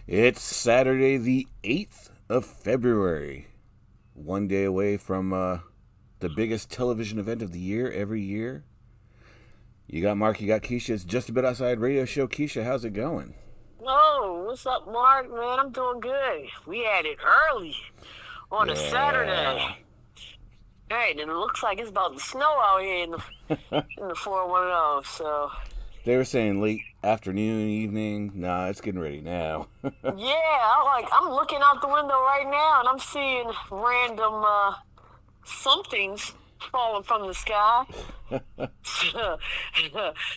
It's Saturday the 8th of February. One day away from the biggest television event of the year every year. You got Mark, you got Keisha. It's Just a Bit Outside Radio Show. Keisha, how's it going? Oh, what's up, Mark? Man, I'm doing good. We had it early on a Saturday. Hey, and it looks like it's about to snow out here in the 410, so... They were saying late afternoon, evening. Nah, it's getting ready now. Yeah, I'm looking out the window right now, and I'm seeing random somethings falling from the sky. I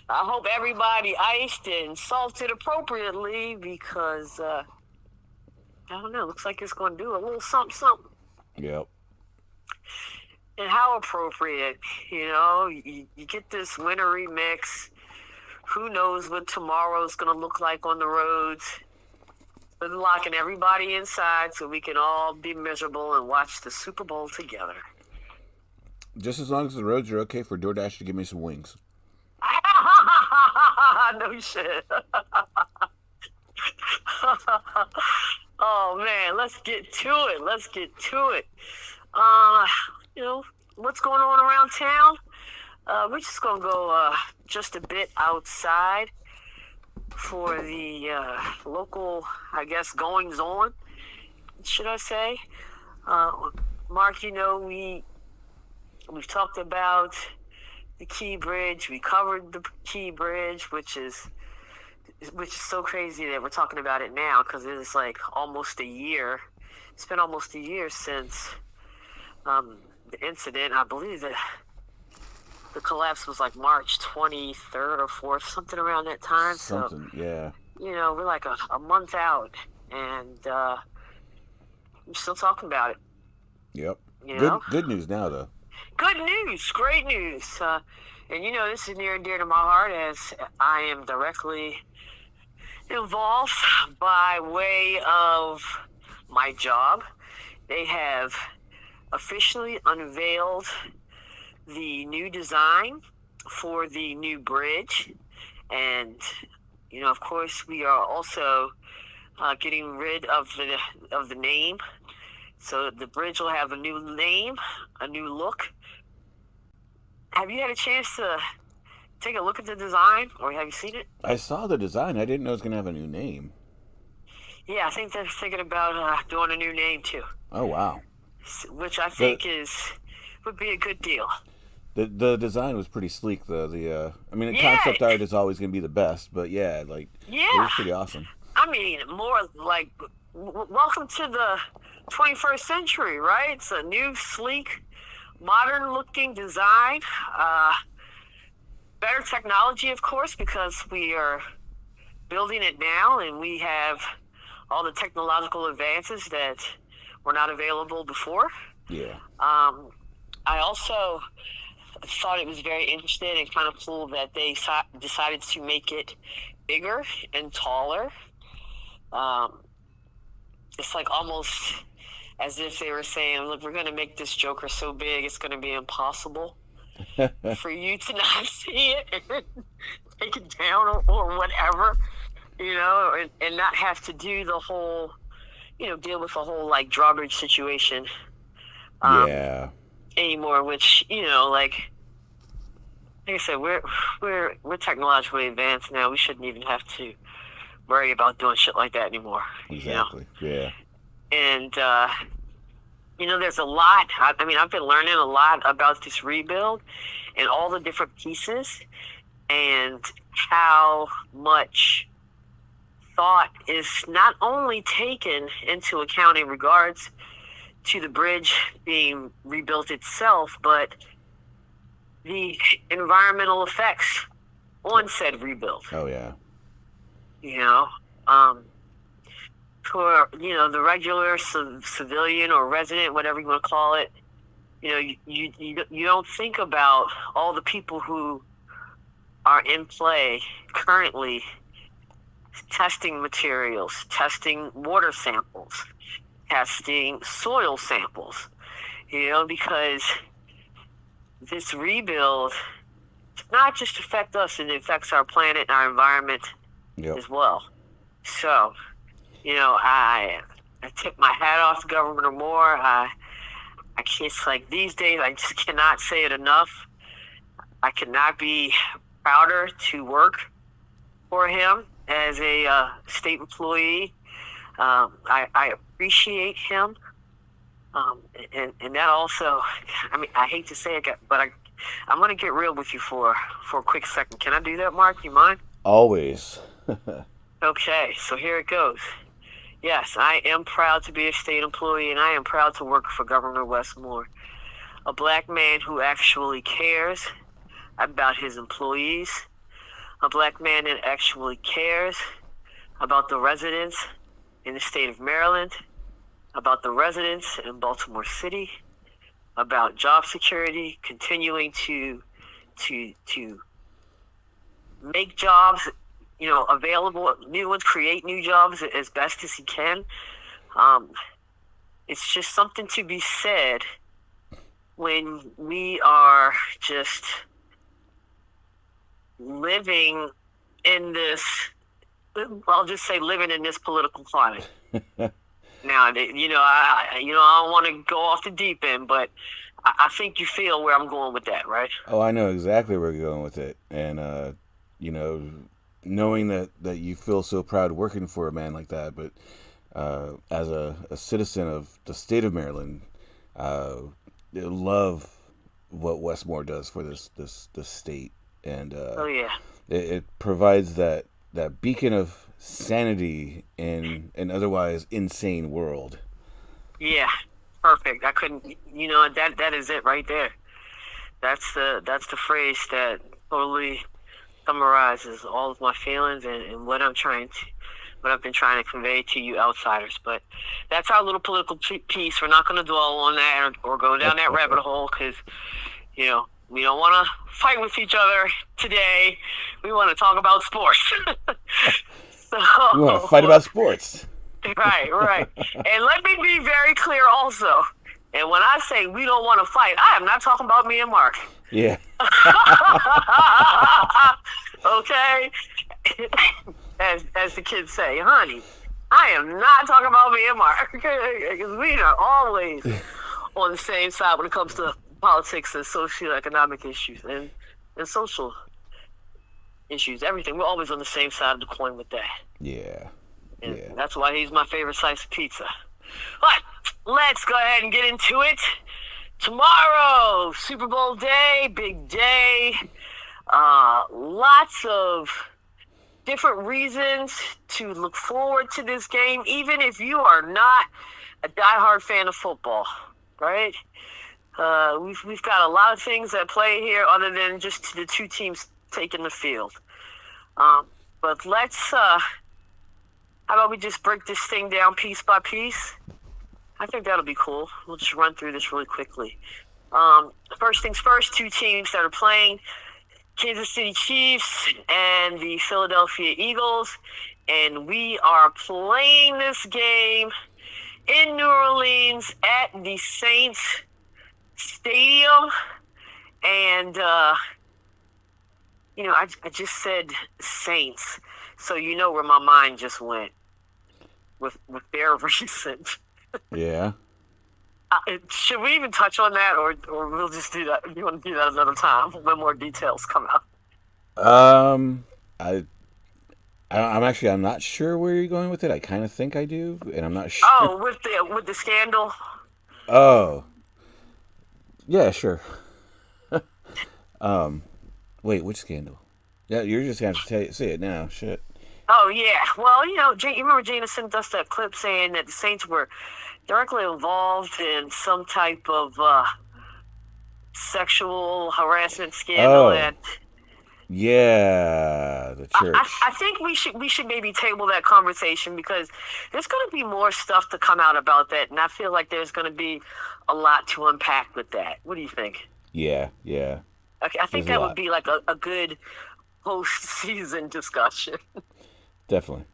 hope everybody iced and salted appropriately because, I don't know, looks like it's going to do a little something. Yep. And how appropriate, you get this wintry mix. Who knows what tomorrow's going to look like on the roads. We're locking everybody inside so we can all be miserable and watch the Super Bowl together. Just as long as the roads are okay for DoorDash to give me some wings. No shit. Oh, man, let's get to it. What's going on around town? We're just going to go just a bit outside for the local, I guess, goings-on, should I say. Mark, we've talked about the Key Bridge. We covered the Key Bridge, which is so crazy that we're talking about it now because it is like almost a year. It's been almost a year since the incident. I believe that the collapse was like March 23rd or 4th, something around that time. Yeah. We're like a month out, and we're still talking about it. Yep. Good news now, though. Good news. Great news. And this is near and dear to my heart as I am directly involved by way of my job. They have officially unveiled the new design for the new bridge, and of course we are also getting rid of the name, so the bridge will have a new name, a new look. Have you had a chance to take a look at the design, or have you seen it? I saw the design. I didn't know it was going to have a new name. Yeah, I think they're thinking about doing a new name too. Oh, wow. Which I think would be a good deal. The design was pretty sleek, though. Concept art is always going to be the best, but it was pretty awesome. I mean, more like, welcome to the 21st century, right? It's a new, sleek, modern-looking design. Better technology, of course, because we are building it now, and we have all the technological advances that were not available before. Yeah. I also thought it was very interesting and kind of cool that they decided to make it bigger and taller Um, it's like almost as if they were saying, "Look, we're going to make this Joker so big, it's going to be impossible for you to not see it and take it down or whatever, and not have to do the whole, deal with the whole like drawbridge situation Yeah. anymore." Which like I said, we're technologically advanced now. We shouldn't even have to worry about doing shit like that anymore. Exactly. Yeah. And there's a lot. I mean, I've been learning a lot about this rebuild and all the different pieces and how much thought is not only taken into account in regards to the bridge being rebuilt itself, but the environmental effects on said rebuild. Oh yeah. For the regular civilian or resident, whatever you want to call it, you don't think about all the people who are in play currently testing materials, testing water samples, testing soil samples, because this rebuild does not just affect us, it affects our planet and our environment as well. So, I tip my hat off to Governor Moore. I it's like these days I just cannot say it enough. I cannot be prouder to work for him as a state employee. I appreciate him. And that also, I mean, I hate to say it, but I'm going to get real with you for a quick second. Can I do that, Mark? You mind? Always. Okay, so here it goes. Yes, I am proud to be a state employee, and I am proud to work for Governor Wes Moore, a black man who actually cares about his employees, a black man that actually cares about the residents in the state of Maryland, about the residents in Baltimore City, about job security, continuing to make jobs, available, new ones, create new jobs as best as he can. It's just something to be said when we are just living in this, I'll just say living in this political climate. Now, I don't want to go off the deep end, but I think you feel where I'm going with that, right? Oh, I know exactly where you're going with it. And, knowing that you feel so proud working for a man like that, but as a citizen of the state of Maryland, love what Wes Moore does for this state. And oh, yeah. It provides that beacon of sanity in an otherwise insane world. Yeah, perfect. I couldn't, that is it right there. That's the phrase that totally summarizes all of my feelings and what I've been trying to convey to you outsiders. But that's our little political piece. We're not going to dwell on that or go down that rabbit hole because, we don't want to fight with each other today. We want to talk about sports. So, we want to fight about sports. Right. And let me be very clear also. And when I say we don't want to fight, I am not talking about me and Mark. Yeah. Okay? As the kids say, honey, I am not talking about me and Mark. Because we are always on the same side when it comes to politics and socioeconomic issues and social issues, everything. We're always on the same side of the coin with that. Yeah. And that's why he's my favorite slice of pizza. But let's go ahead and get into it. Tomorrow, Super Bowl day, big day. Lots of different reasons to look forward to this game, even if you are not a diehard fan of football, right? We've got a lot of things at play here other than just the two teams taking the field. But let's, how about we just break this thing down piece by piece? I think that'll be cool. We'll just run through this really quickly. First things first, two teams that are playing, Kansas City Chiefs and the Philadelphia Eagles and we are playing this game in New Orleans at the Saints Stadium. And, I just said Saints, so you know where my mind just went with their recent. Yeah. Should we even touch on that, or we'll just do that? You want to do that another time when more details come out? I'm not sure where you're going with it. I kind of think I do, and I'm not sure. Oh, with the scandal. Oh, yeah, sure. Wait, which scandal? Yeah, you're just gonna have to say it now. Shit. Oh yeah. Well, you remember Gina sent us that clip saying that the Saints were directly involved in some type of sexual harassment scandal at. Yeah, the church. I think we should maybe table that conversation because there's going to be more stuff to come out about that, and I feel like there's going to be a lot to unpack with that. What do you think? Yeah. Okay, I think that would be like a good post-season discussion. Definitely.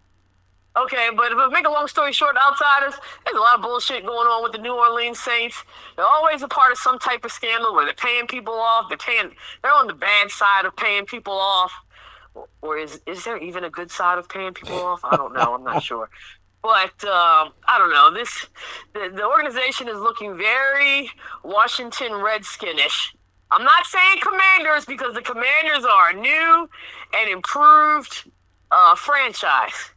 Okay, but to make a long story short, outsiders, there's a lot of bullshit going on with the New Orleans Saints. They're always a part of some type of scandal where they're paying people off. They're on the bad side of paying people off. Or is there even a good side of paying people off? I don't know. I'm not sure. But I don't know. The organization is looking very Washington Redskinish. I'm not saying Commanders because the Commanders are a new and improved franchise.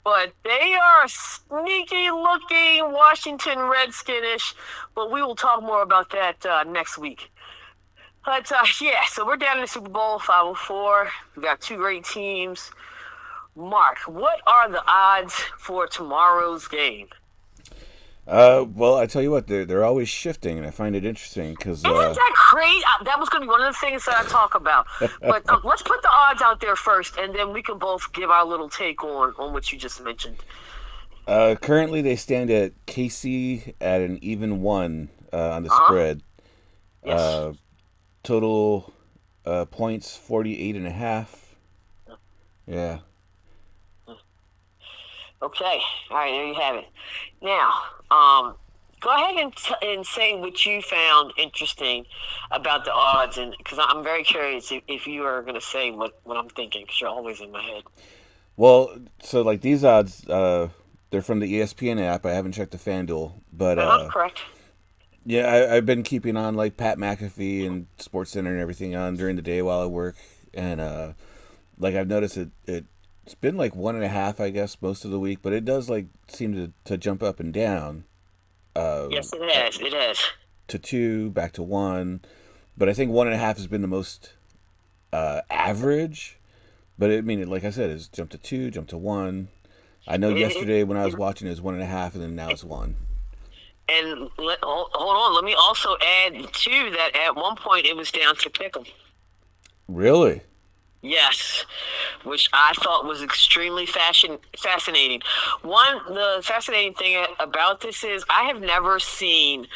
But they are sneaky-looking Washington Redskinish. But we will talk more about that next week. But, so we're down in the Super Bowl, 504. We got two great teams. Mark, what are the odds for tomorrow's game? Well, I tell you what, they're always shifting, and I find it interesting because. Isn't that crazy? That was going to be one of the things that I talk about. But let's put the odds out there first, and then we can both give our little take on what you just mentioned. Currently, they stand at KC at an even 1 on the spread. Yes. Total points 48.5. Yeah. Okay. All right. There you have it. Now, go ahead and say what you found interesting about the odds, and because I'm very curious if you are going to say what I'm thinking, because you're always in my head. Well, so like these odds, they're from the ESPN app. I haven't checked the FanDuel, but correct. Yeah, I've been keeping on like Pat McAfee and SportsCenter and everything on during the day while I work, and like I've noticed it's been like 1.5, I guess, most of the week, but it does like seem to jump up and down. Yes, it has. It has. To 2, back to 1, but I think 1.5 has been the most average. But like I said, it's jumped to 2, jumped to 1. I know yesterday when I was watching it was 1.5, and then now it's 1. And hold on, let me also add too that at one point it was down to pick'em. Really? Yes, which I thought was extremely fascinating. The fascinating thing about this is I have never seen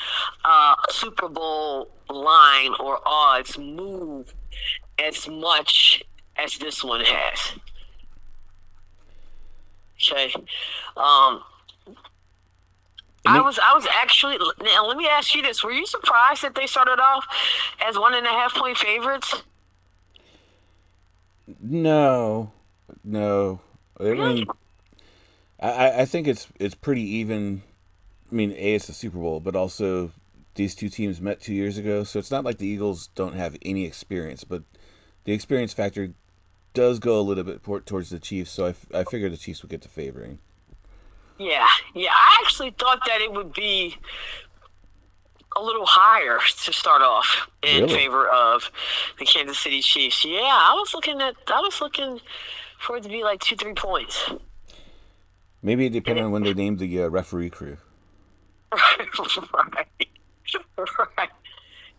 a Super Bowl line or odds move as much as this one has. Okay. I was actually. Now, let me ask you this: were you surprised that they started off as 1.5 point favorites? No. Really? mean, I think it's pretty even. I mean, it's the Super Bowl, but also these two teams met 2 years ago, so it's not like the Eagles don't have any experience, but the experience factor does go a little bit towards the Chiefs, so I figured the Chiefs would get the favoring. Yeah. I actually thought that it would be a little higher to start off in favor of the Kansas City Chiefs. Yeah, I was looking for it to be like 2-3 points. Maybe it depended on when they named the referee crew. Right.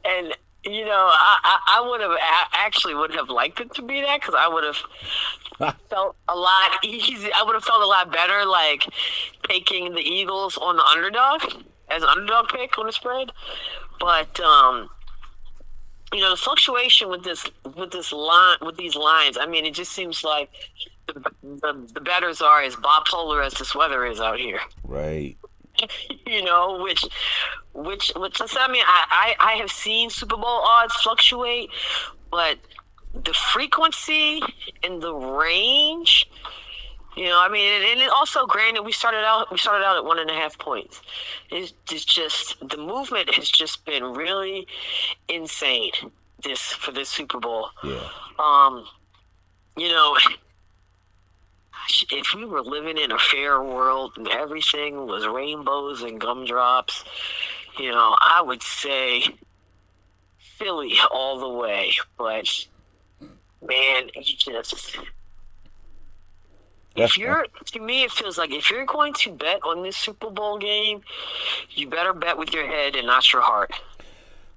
And I would have liked it to be that because I would have felt a lot easy. I would have felt a lot better like taking the Eagles on the underdog as an underdog pick on the spread. But the fluctuation with these lines. I mean, it just seems like the betters are as bipolar as this weather is out here. Right. Which I mean, I have seen Super Bowl odds fluctuate, but the frequency and the range, I mean, and it also, granted, we started out at 1.5 points. It's just the movement has just been really insane for this Super Bowl. Yeah. You know, if we were living in a fair world and everything was rainbows and gumdrops, I would say Philly all the way. But man, to me, it feels like if you're going to bet on this Super Bowl game, you better bet with your head and not your heart.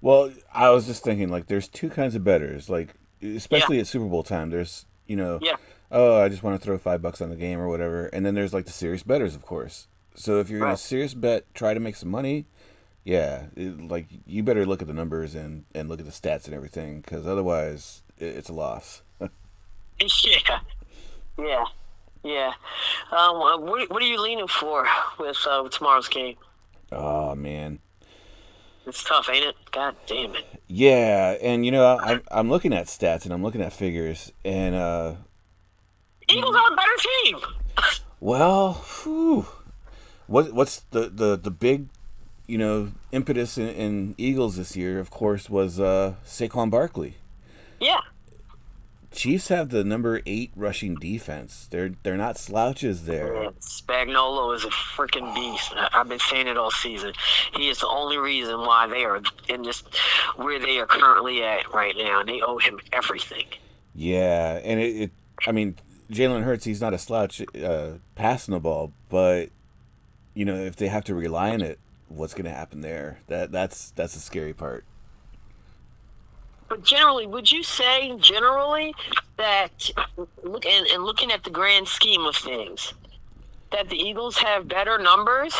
Well, I was just thinking, like, there's two kinds of bettors, like, especially at Super Bowl time. There's, oh, I just want to throw $5 on the game or whatever. And then there's, like, the serious bettors, of course. So if you're in a serious bet, try to make some money. Yeah, you better look at the numbers and look at the stats and everything, because otherwise it's a loss. Yeah. What are you leaning for with tomorrow's game? Oh, man. It's tough, ain't it? God damn it. Yeah, and I'm looking at stats and I'm looking at figures, and Eagles are a better team. Well, what's the big impetus in Eagles this year? Of course, was Saquon Barkley. Yeah. Chiefs have the number 8 rushing defense. They're not slouches there. Man, Spagnuolo is a freaking beast. I've been saying it all season. He is the only reason why they are in this where they are currently at right now, and they owe him everything. Yeah, and I mean, Jalen Hurts, he's not a slouch passing the ball, but if they have to rely on it, what's going to happen there? That's the scary part. But generally, would you say that looking at the grand scheme of things, that the Eagles have better numbers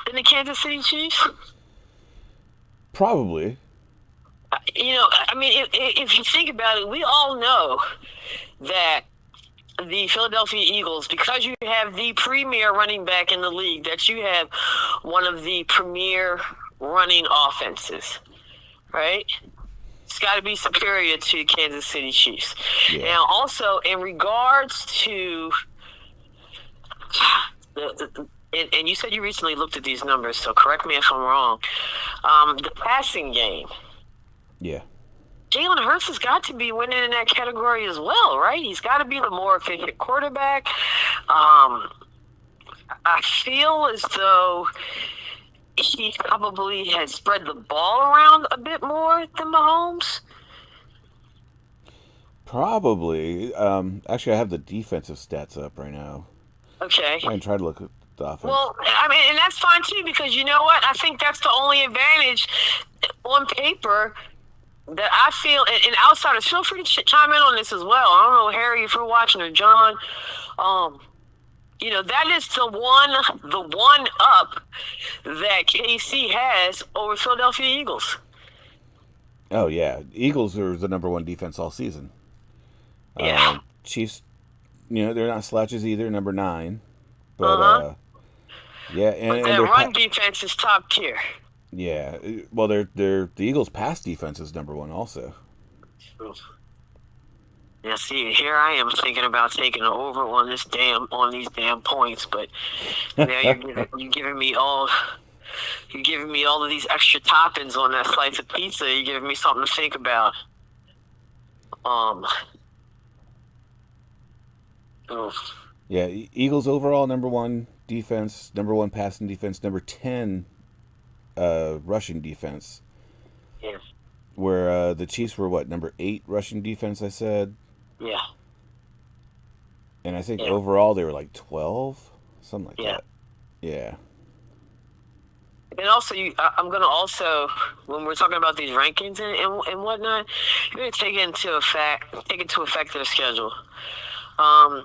than the Kansas City Chiefs? Probably. I mean, if you think about it, we all know that the Philadelphia Eagles, because you have the premier running back in the league, that you have one of the premier running offenses, right? It's got to be superior to Kansas City Chiefs. Yeah. Now, also, in regards to and you said you recently looked at these numbers, so correct me if I'm wrong. The passing game. Yeah. Jalen Hurts has got to be winning in that category as well, right? He's got to be the more efficient quarterback. I feel as though he probably has spread the ball around a bit more than Mahomes. Probably. Actually, I have the defensive stats up right now. Okay. I can try to look at the offense. Well, I mean, and that's fine too, because you know what? I think that's the only advantage on paper that I feel, and outsiders, feel free to chime in on this as well. I don't know, Harry, if you're watching, or John. That is the one up that KC has over Philadelphia Eagles. Oh, yeah. Eagles are the number 1 defense all season. Yeah. Chiefs, they're not slouches either, number 9. But, yeah. And their run defense is top tier. Yeah. Well, the Eagles' pass defense is number 1 also. Yeah, see, here I am thinking about taking an over on these damn points, but now you're giving me all of these extra toppings on that slice of pizza. You're giving me something to think about. Yeah, Eagles overall number 1 defense, number 1 passing defense, number 10 rushing defense. Yeah. Where the Chiefs were number 8 rushing defense, I said. Yeah. And I think overall they were like 12, something like that. Yeah. And also, I'm going to also, when we're talking about these rankings and whatnot, you're going to take into effect their schedule.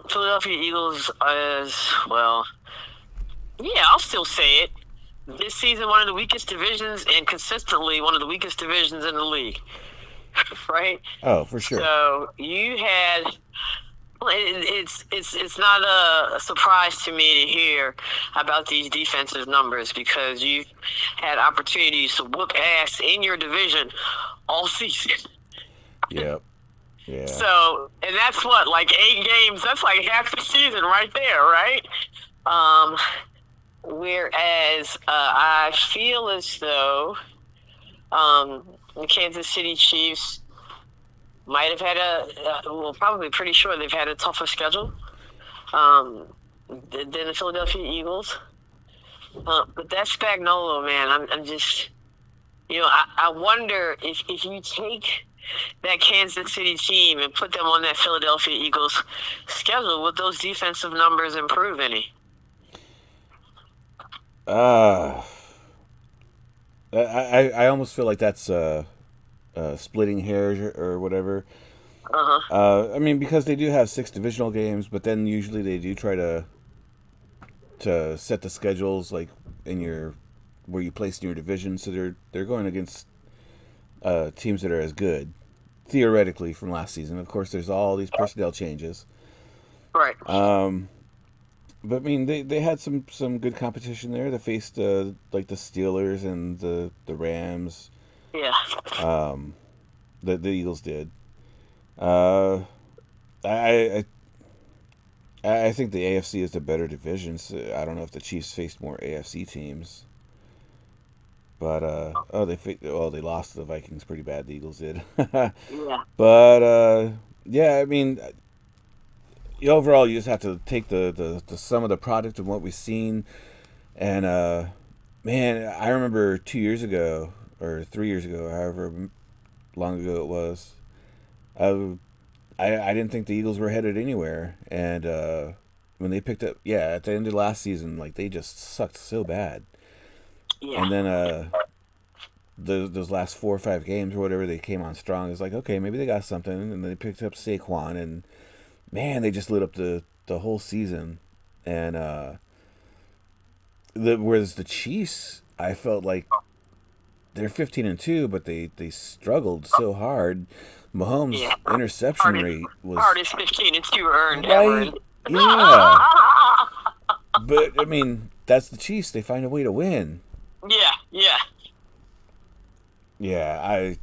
Philadelphia Eagles is, well, yeah, I'll still say it. This season, one of the weakest divisions, and consistently one of the weakest divisions in the league. right? Oh, for sure. So you had it's not a surprise to me to hear about these defensive numbers because you had opportunities to whoop ass in your division all season. Yep. Yeah. So, and that's what, like 8 games. That's like half the season right there, right? Um, Whereas I feel as though the Kansas City Chiefs might have had well, probably pretty sure they've had a tougher schedule um, than the Philadelphia Eagles. But that Spagnuolo, man, I'm just, I wonder if you take that Kansas City team and put them on that Philadelphia Eagles schedule, would those defensive numbers improve any? Uh, I almost feel like that's splitting hairs or whatever. Uh-huh. I mean, because they do have 6 divisional games, but then usually they do try to set the schedules like in your where you place in your division, so they're going against teams that are as good theoretically from last season. Of course, there's all these personnel changes. Right. But I mean, they had some good competition there. They faced like the Steelers and the Rams. Yeah. The Eagles did. Uh, I, I think the AFC is the better division. So I don't know if the Chiefs faced more AFC teams, but they lost to the Vikings pretty bad. The Eagles did, Yeah. but yeah, I mean, overall you just have to take the sum of the product of what we've seen, and man, I remember 2 years ago or 3 years ago, however long ago it was. I I didn't think the Eagles were headed anywhere, and when they picked up, yeah, at the end of last season, like they just sucked so bad, Yeah. and then those last 4 or 5 games or whatever, they came on strong. It's like, okay, maybe they got something, and they picked up Saquon, and man, they just lit up the whole season, and whereas the Chiefs, I felt like they're 15-2, but they struggled so hard. Mahomes' Yeah. interception rate was Hardest 15-2 earned ever. right. Yeah, but I mean, that's the Chiefs. They find a way to win. Yeah. Yeah. Yeah,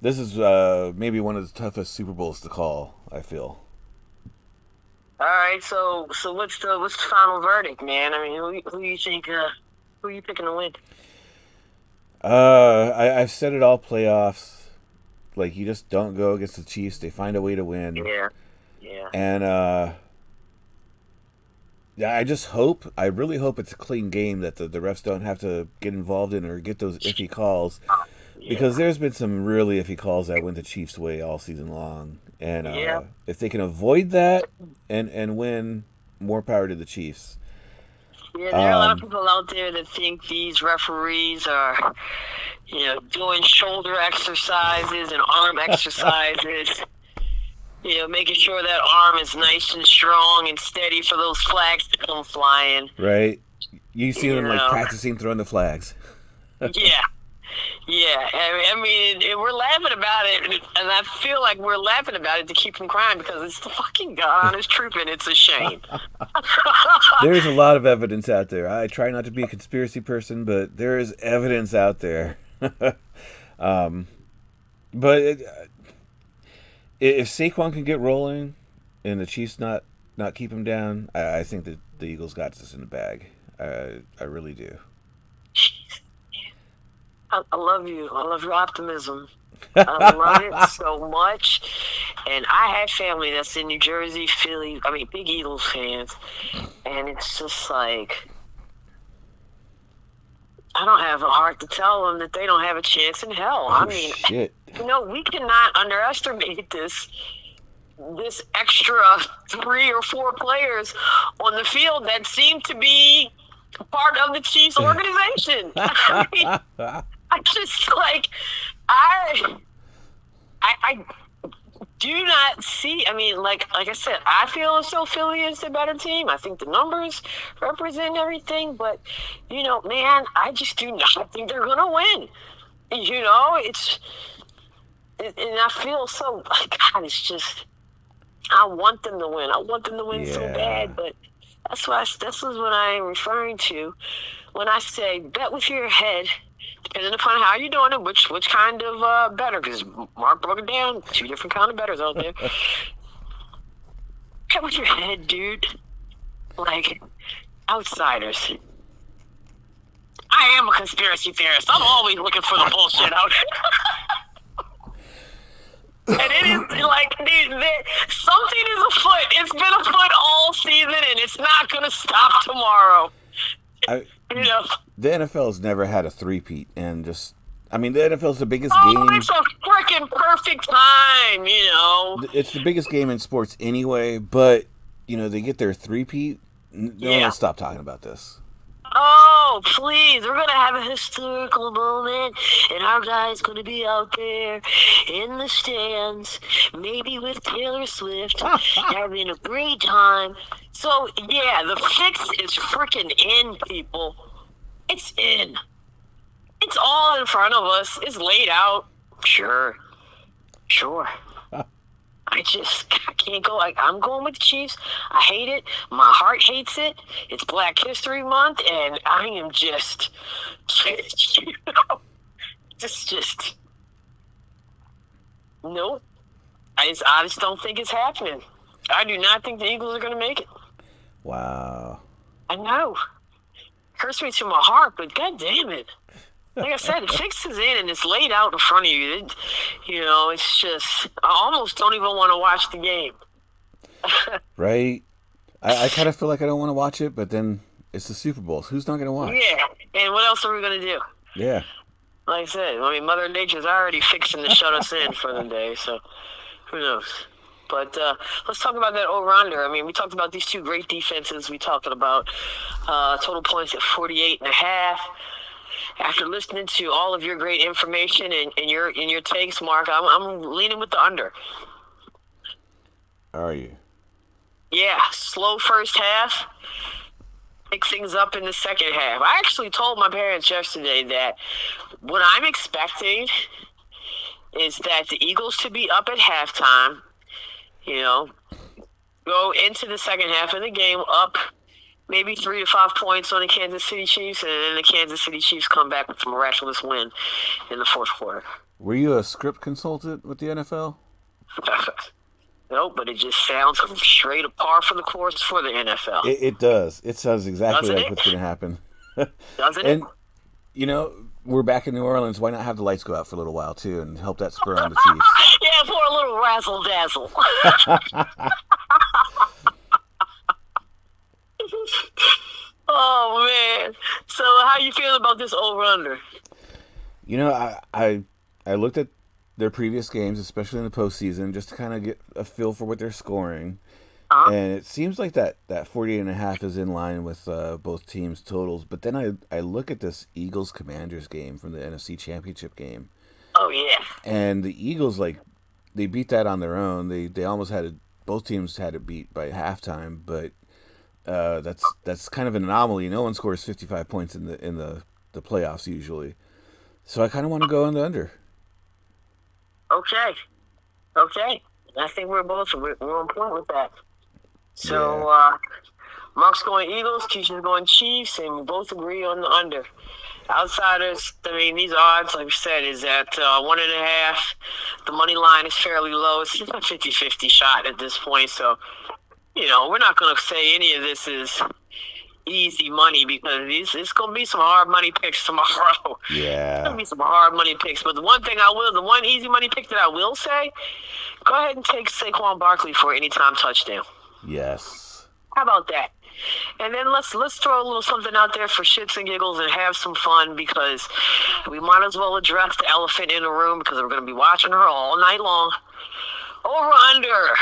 this is maybe one of the toughest Super Bowls to call, I feel. All right. So what's the final verdict, man? I mean, who you think who you picking to win? I've said it all playoffs. Like, you just don't go against the Chiefs. They find a way to win. Yeah. Yeah. And yeah, I really hope it's a clean game that the refs don't have to get involved in or get those iffy calls. Because Yeah. there's been some really iffy calls that went the Chiefs' way all season long. And Yeah. if they can avoid that and win, more power to the Chiefs. Yeah, there are a lot of people out there that think these referees are, doing shoulder exercises and arm exercises, making sure that arm is nice and strong and steady for those flags to come flying. Right? You see You them like know, practicing throwing the flags. yeah, yeah. I mean, we're laughing about it, and I feel like we're laughing about it to keep from crying because it's the fucking God honest truth, and it's a shame. There's a lot of evidence out there. I try not to be a conspiracy person, but there is evidence out there. But if Saquon can get rolling and the Chiefs not keep him down, I think that the Eagles got this in the bag. I really do. I love you. I love your optimism. I love it so much. And I have family that's in New Jersey, Philly. I mean, big Eagles fans. And it's just like, I don't have a heart to tell them that they don't have a chance in hell. I Oh mean, shit! we cannot underestimate this extra 3 or 4 players on the field that seem to be part of the Chiefs organization. I mean, I just like I do not see. I mean, like I said, I feel as though Philly is the better team. I think the numbers represent everything, but man, I just do not think they're gonna win. It's and I feel so, God, it's just, I want them to win. I want them to win so bad, but this is what I am referring to when I say bet with your head, depending upon how you're doing it, which kind of better, because Mark broke it down, 2 different kind of betters out there. Bet with your head, dude. Like, outsiders. I am a conspiracy theorist. I'm always looking for the bullshit out there. And it is like, dude, something is afoot. It's been afoot all season, and it's not going to stop tomorrow. You know, the NFL has never had a three-peat, and the NFL is the biggest game. Oh, it's a freaking perfect time, you know. It's the biggest game in sports anyway, but, they get their three-peat. No one will stop talking about this. Oh, please. We're going to have a historical moment, and our guy's going to be out there in the stands, maybe with Taylor Swift, having a great time. So, yeah, the fix is freaking in, people. It's in. It's all in front of us. It's laid out. Sure. I can't go. I'm going with the Chiefs. I hate it. My heart hates it. It's Black History Month, and I am just nope. I just don't think it's happening. I do not think the Eagles are going to make it. Wow. I know. Hurts me to my heart, but God damn it. Like I said, the fix is in and it's laid out in front of you. It's just, I almost don't even want to watch the game. Right? I kind of feel like I don't want to watch it, but then it's the Super Bowl. Who's not going to watch? Yeah, and what else are we going to do? Yeah. Like I said, Mother Nature's already fixing to shut us in for the day, so who knows? But let's talk about that over-under. We talked about these two great defenses. We talked about total points at 48.5. After listening to all of your great information and your takes, Mark, I'm leaning with the under. Are you? Yeah, slow first half, pick things up in the second half. I actually told my parents yesterday that what I'm expecting is that the Eagles to be up at halftime, go into the second half of the game up maybe 3 to 5 points on the Kansas City Chiefs, and then the Kansas City Chiefs come back with a miraculous win in the fourth quarter. Were you a script consultant with the NFL? Nope, but it just sounds straight par for the course for the NFL. It does. It sounds exactly like what's going to happen. Doesn't it? And, we're back in New Orleans. Why not have the lights go out for a little while, too, and help that spur on the Chiefs? Yeah, for a little razzle-dazzle. Oh, man. So how you feeling about this over-under? I looked at their previous games, especially in the postseason, just to kind of get a feel for what they're scoring. And it seems like that 48.5 is in line with both teams' totals. But then I look at this Eagles-Commanders game from the NFC Championship game. Oh, yeah. And the Eagles, they beat that on their own. They almost had it. Both teams had it beat by halftime, but that's kind of an anomaly. No one scores 55 points in the playoffs usually. So I kind of want to go on the under. Okay. I think we're on point with that. So Mark's going Eagles, Keisha's going Chiefs, and we both agree on the under. Outsiders, these odds, like we said, is at 1.5. The money line is fairly low. It's just a 50-50 shot at this point. So, we're not going to say any of this is easy money because it's going to be some hard money picks tomorrow. Yeah. It's going to be some hard money picks. But the one easy money pick that I will say, go ahead and take Saquon Barkley for anytime touchdown. Yes. How about that? And then let's throw a little something out there for shits and giggles and have some fun because we might as well address the elephant in the room because we're going to be watching her all night long. Over under.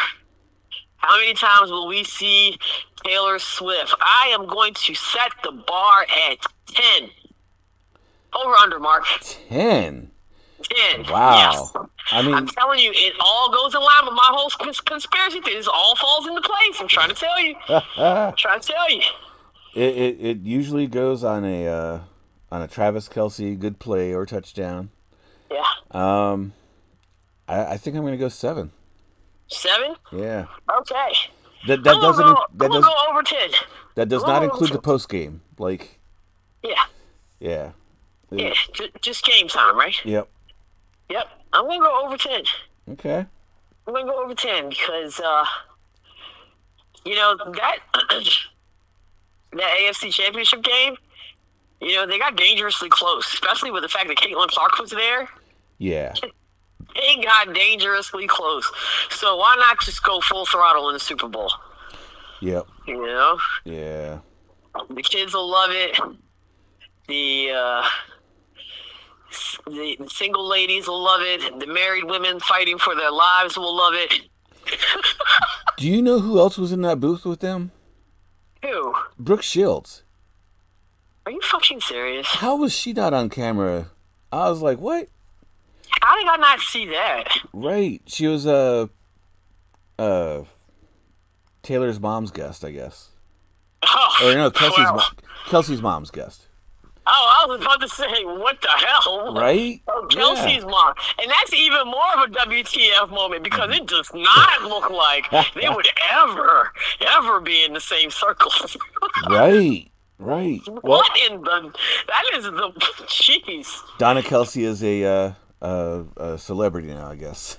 How many times will we see Taylor Swift? I am going to set the bar at 10. Over under, Mark. 10? 10. Wow. Yes. I'm telling you, it all goes in line with my whole conspiracy theory. This all falls into place. I'm trying to tell you. It usually goes on a Travis Kelce good play or touchdown. Yeah. I think I'm going to go 7. 7? Yeah. Okay. That doesn't I'm gonna go over 10. that does not include the post game. Like, Yeah. yeah. Yeah. Just game time, right? Yep. Yep. I'm gonna go over 10. Okay. I'm gonna go over 10 because that that AFC Championship game, they got dangerously close, especially with the fact that Caitlin Clark was there. Yeah. They got dangerously close. So why not just go full throttle in the Super Bowl? Yep. Yeah. The kids will love it. The single ladies will love it. The married women fighting for their lives will love it. Do you know who else was in that booth with them? Who? Brooke Shields. Are you fucking serious? How was she not on camera? I was like, what? How did I not see that? Right. She was Taylor's mom's guest, I guess. Oh, or no, Kelsey's mom's guest. Oh, I was about to say, what the hell? Right? Oh, Kelsey's mom. And that's even more of a WTF moment because it does not look like they would ever be in the same circles. Right. What in the... That is the... Jeez. Donna Kelsey is a celebrity now, I guess.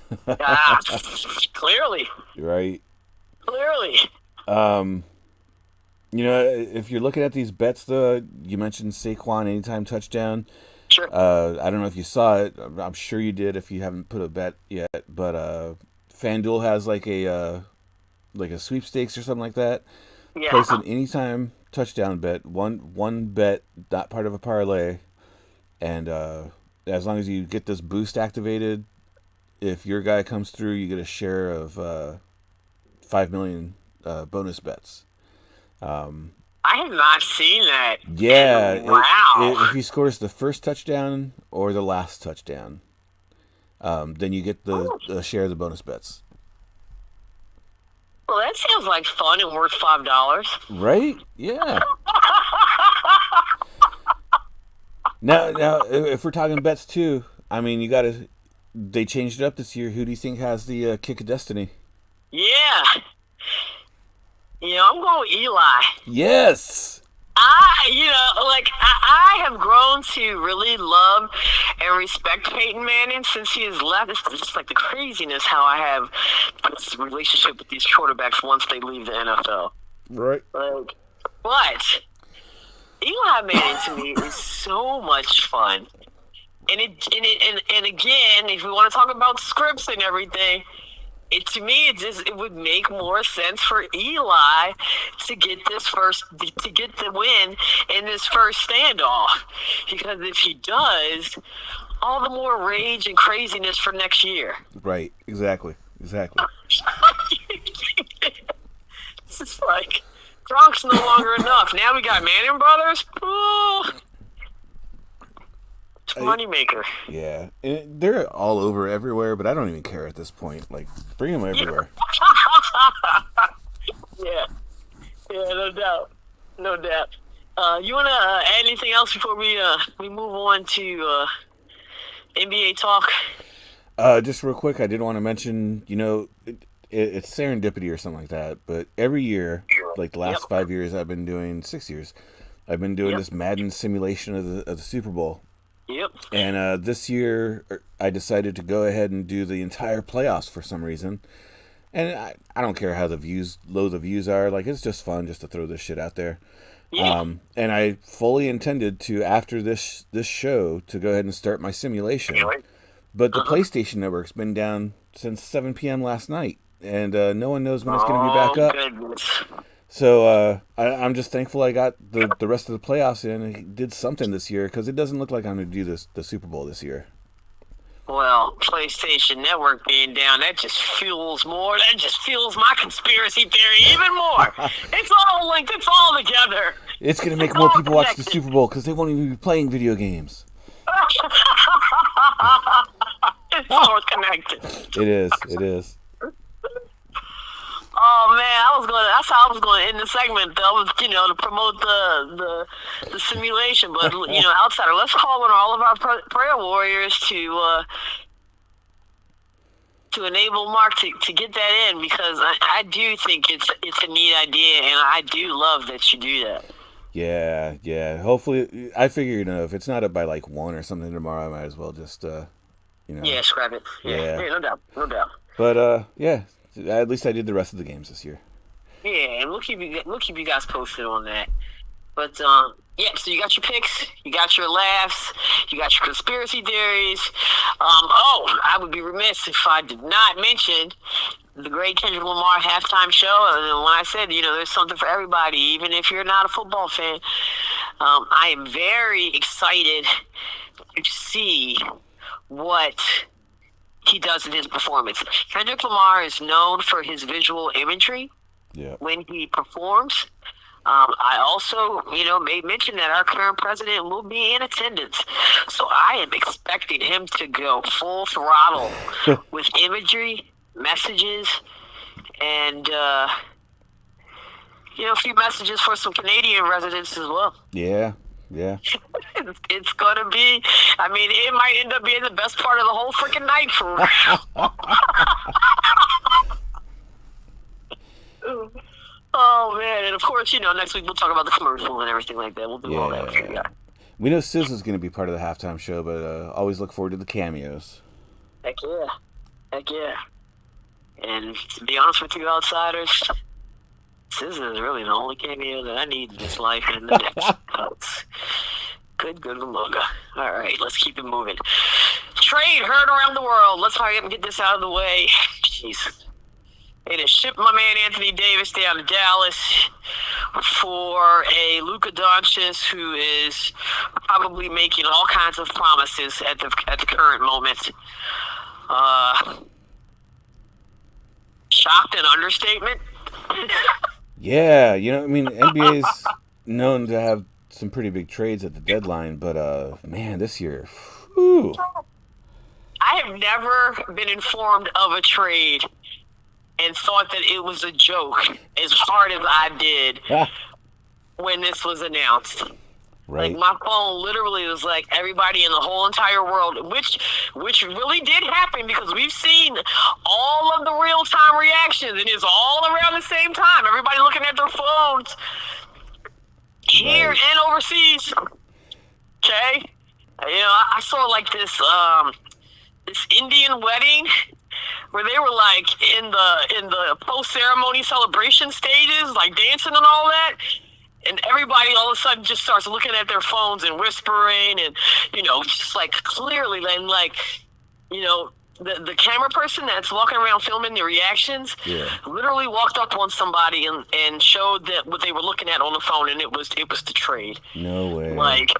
Clearly. Right. Clearly. If you're looking at these bets, though, you mentioned Saquon anytime touchdown. Sure. I don't know if you saw it. I'm sure you did if you haven't put a bet yet. But FanDuel has like a sweepstakes or something like that. Yeah. Place an anytime touchdown bet. One bet, not part of a parlay. And as long as you get this boost activated, if your guy comes through, you get a share of 5 million bonus bets. I have not seen that. Yeah. Wow. If he scores the first touchdown or the last touchdown, then you get the share of the bonus bets. Well, that sounds like fun and worth $5. Right? Yeah. Now, if we're talking bets too, I mean, they changed it up this year. Who do you think has the kick of destiny? Yeah. I'm going with Eli. Yes. I have grown to really love and respect Peyton Manning since he has left. It's just like the craziness how I have this relationship with these quarterbacks once they leave the NFL. Right. But Eli Manning to me is so much fun. And again, if we want to talk about scripts and everything, to me, it would make more sense for Eli to get the win in this first standoff, because if he does, all the more rage and craziness for next year. Right. Exactly. It's just like Gronk's no longer enough. Now we got Manning brothers. Ooh. Moneymaker. Yeah, and they're all over everywhere, but I don't even care at this point. Like, bring them everywhere. Yeah, no doubt. You want to add anything else before we move on to NBA talk? Just real quick, I did want to mention, it's serendipity or something like that, but every year, like the last 5 years, 6 years, I've been doing this Madden simulation of the Super Bowl. Yep. And this year, I decided to go ahead and do the entire playoffs for some reason. And I don't care how low the views are. Like, it's just fun just to throw this shit out there. Yeah. And I fully intended to, after this show, to go ahead and start my simulation. But the PlayStation Network's been down since 7 p.m. last night. And no one knows when it's going to be back up. Goodness. So I'm just thankful I got the rest of the playoffs in and did something this year, because it doesn't look like I'm going to do the Super Bowl this year. Well, PlayStation Network being down, that just fuels more. That just fuels my conspiracy theory even more. It's all linked. It's all together. It's going to make more people watch the Super Bowl because they won't even be playing video games. It's all connected. It is. Oh man, that's how I was going to end the segment. That was, to promote the simulation. But outside, let's call on all of our prayer warriors to to enable Mark to get that in, because I do think it's a neat idea, and I do love that you do that. Yeah. Hopefully, I figure, if it's not up by like 1 or something tomorrow, I might as well just, Yeah, scrap it. Yeah, no doubt. But, yeah, at least I did the rest of the games this year. Yeah, and we'll keep you guys posted on that. But yeah, so you got your picks, you got your laughs, you got your conspiracy theories. I would be remiss if I did not mention the great Kendrick Lamar halftime show. And when I said, there's something for everybody, even if you're not a football fan, I am very excited to see what he does in his performance. Kendrick Lamar is known for his visual imagery when he performs. I also, made mention that our current president will be in attendance. So I am expecting him to go full throttle with imagery, messages, and, a few messages for some Canadian residents as well. Yeah. It's going to be, it might end up being the best part of the whole freaking night for real. Oh, man. And, of course, next week we'll talk about the commercial and everything like that. We'll do all that for you. We know SZA's going to be part of the halftime show, but always look forward to the cameos. Heck yeah. And to be honest with you, outsiders, SZA is really the only cameo that I need in this life and in the next. Good Lumoga. All right, let's keep it moving. Trade heard around the world. Let's hurry up and get this out of the way. Jeez. They just shipped my man Anthony Davis down to Dallas for a Luka Doncic who is probably making all kinds of promises at the current moment. Shocked and understatement. Yeah, NBA's known to have some pretty big trades at the deadline, but man, this year, whew. I have never been informed of a trade and thought that it was a joke as hard as I did when this was announced. Right. Like, my phone literally was like everybody in the whole entire world, which really did happen, because we've seen all of the real-time reactions, and it's all around the same time. Everybody looking at their phones here and overseas. Okay? I saw like this Indian wedding where they were like in the post-ceremony celebration stages, like dancing and all that. And everybody all of a sudden just starts looking at their phones and whispering and, just like clearly, and like, the camera person that's walking around filming the reactions literally walked up on somebody and showed that what they were looking at on the phone, and it was the trade. No way. Like,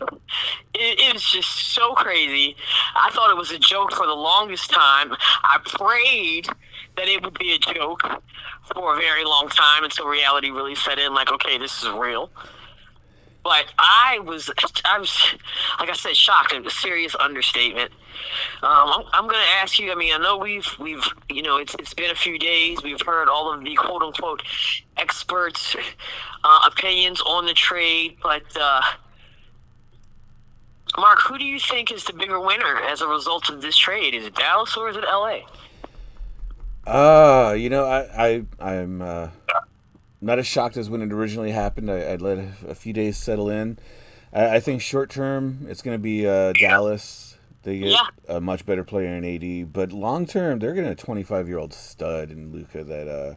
it was just so crazy. I thought it was a joke for the longest time. I prayed that it would be a joke for a very long time until reality really set in, like, okay, this is real. But I was, like I said, shocked. It was a serious understatement. I'm going to ask you, I know we've it's been a few days. We've heard all of the quote-unquote experts' opinions on the trade. But, Mark, who do you think is the bigger winner as a result of this trade? Is it Dallas or is it L.A.? I'm not as shocked as when it originally happened. I'd let a few days settle in. I think short term it's going to be Dallas. They get a much better player in AD. But long term, they're getting a 25-year-old stud in Luka that,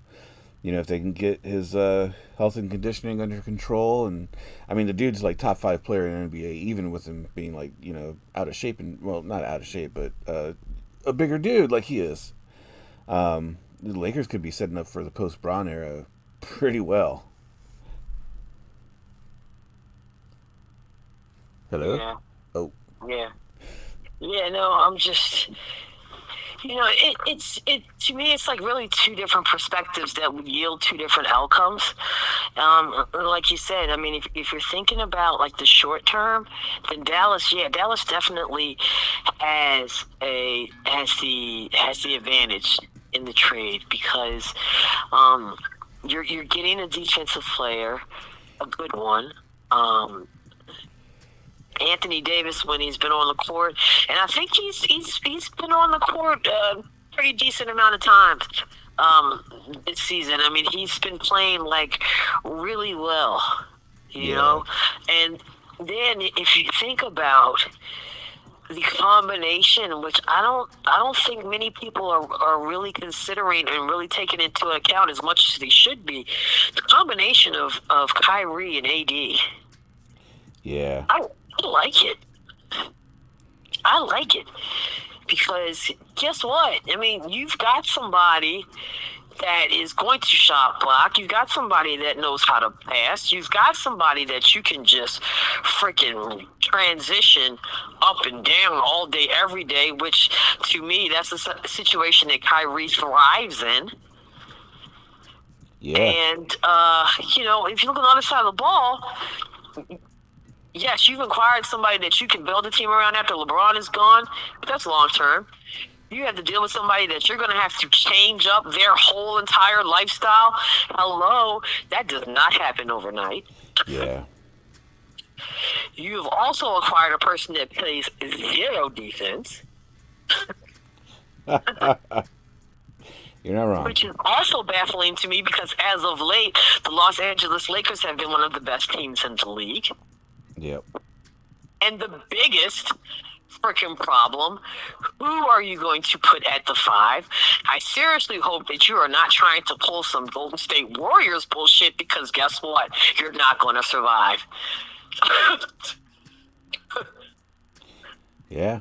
if they can get his health and conditioning under control. And, the dude's like top 5 player in the NBA, even with him being like, out of shape. Not out of shape, but a bigger dude like he is. The Lakers could be setting up for the post-Bron era pretty well. Hello? Yeah. Oh. Yeah. Yeah, no, I'm just, it's to me, it's like really two different perspectives that would yield two different outcomes. Like you said, if you're thinking about like the short term, then Dallas definitely has the advantage in the trade, because you're getting a defensive player, a good one. Anthony Davis, when he's been on the court, and I think he's been on the court pretty decent amount of time this season. I mean, he's been playing like really well, you know. And then if you think about the combination, which I don't think many people are really considering and really taking into account as much as they should be, the combination of Kyrie and AD. Yeah. I like it. I like it. Because guess what? I mean, you've got somebody that is going to shot block. You've got somebody that knows how to pass. You've got somebody that you can just freaking transition up and down all day, every day, which to me, that's a situation that Kyrie thrives in. Yeah. And, if you look on the other side of the ball, yes, you've acquired somebody that you can build a team around after LeBron is gone, but that's long term. You have to deal with somebody that you're going to have to change up their whole entire lifestyle. Hello, that does not happen overnight. Yeah. You've also acquired a person that plays zero defense. You're not wrong. Which is also baffling to me because as of late, the Los Angeles Lakers have been one of the best teams in the league. Yep. And the biggest freaking problem, who are you going to put at the 5? I seriously hope that you are not trying to pull some Golden State Warriors bullshit, because guess what? You're not going to survive. Yeah.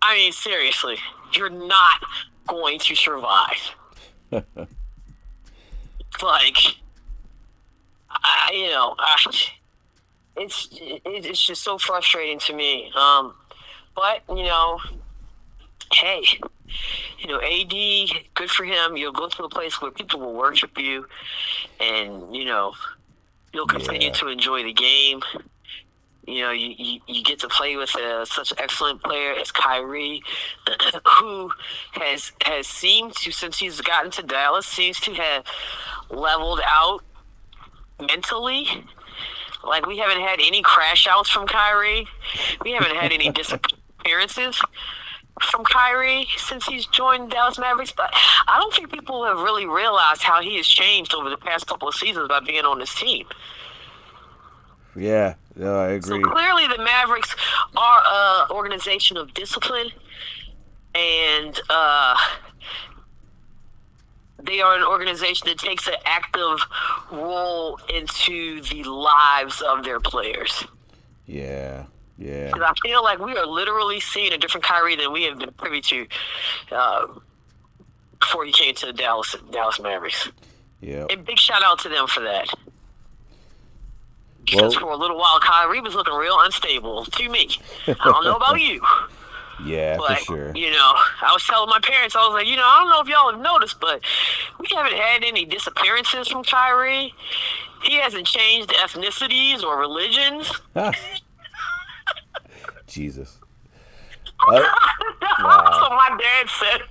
I mean, seriously, you're not going to survive. It's just so frustrating to me. But, hey, AD, good for him. You'll go to a place where people will worship you, and, you'll continue to enjoy the game. You get to play with such an excellent player as Kyrie, who has seemed to, since he's gotten to Dallas, seems to have leveled out mentally. Like, we haven't had any crash outs from Kyrie. We haven't had any disappearances from Kyrie since he's joined Dallas Mavericks. But I don't think people have really realized how he has changed over the past couple of seasons by being on this team. Yeah, no, I agree. So clearly the Mavericks are an organization of discipline, and they are an organization that takes an active role into the lives of their players. Yeah. Because I feel like we are literally seeing a different Kyrie than we have been privy to before he came to the Dallas Mavericks. Yeah. And big shout out to them for that. Because for a little while, Kyrie was looking real unstable to me. I don't know about you. Yeah, but, for sure. I was telling my parents, I was like, I don't know if y'all have noticed, but we haven't had any disappearances from Kyrie. He hasn't changed ethnicities or religions. Jesus. That's what my dad said.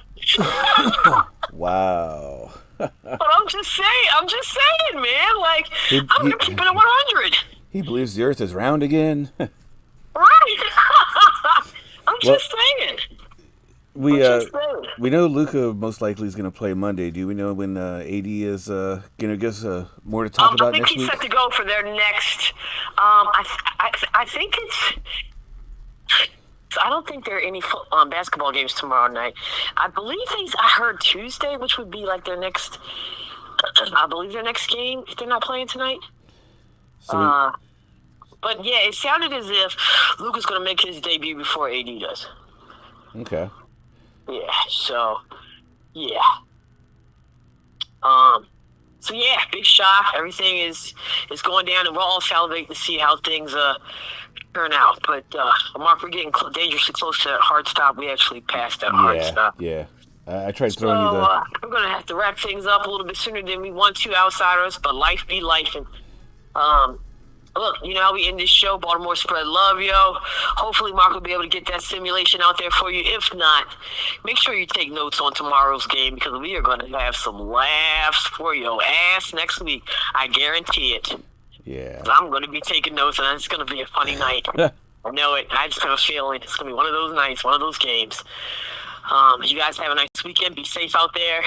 Wow. But I'm just saying, man. Like, I'm keeping it 100. He believes the earth is round again. Right. I'm just saying. We know Luka most likely is going to play Monday. Do we know when AD is going to give us more to talk about next week? I think he's set to go for their next. I think it's. I don't think there are any basketball games tomorrow night. I believe I heard Tuesday, which would be like their next. I believe their next game if they're not playing tonight. But yeah, it sounded as if Luka's going to make his debut before AD does. Okay. Yeah. So, yeah. Big shock. Everything is going down, and we're all salivating to see how things turn out. But Mark, we're getting dangerously close to that hard stop. We actually passed that hard stop. Yeah. I tried throwing you the. We're gonna have to wrap things up a little bit sooner than we want to, outsiders. But life be life, and look, you know how we end this show. Baltimore spread love, yo. Hopefully, Mark will be able to get that simulation out there for you. If not, make sure you take notes on tomorrow's game, because we are going to have some laughs for your ass next week. I guarantee it. Yeah. I'm going to be taking notes, and it's going to be a funny night. I know it. I just have a feeling it's going to be one of those nights, one of those games. You guys have a nice weekend. Be safe out there.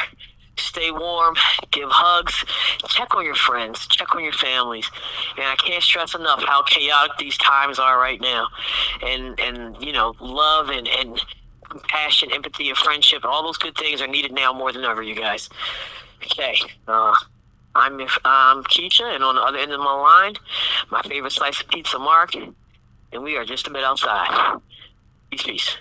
Stay warm. Give hugs. Check on your friends. Check on your families. And I can't stress enough how chaotic these times are right now. And love and compassion, empathy, and friendship, all those good things are needed now more than ever, you guys. Okay. I'm Keisha, and on the other end of my line, my favorite slice of pizza, Mark, and we are just a bit outside. Peace, peace.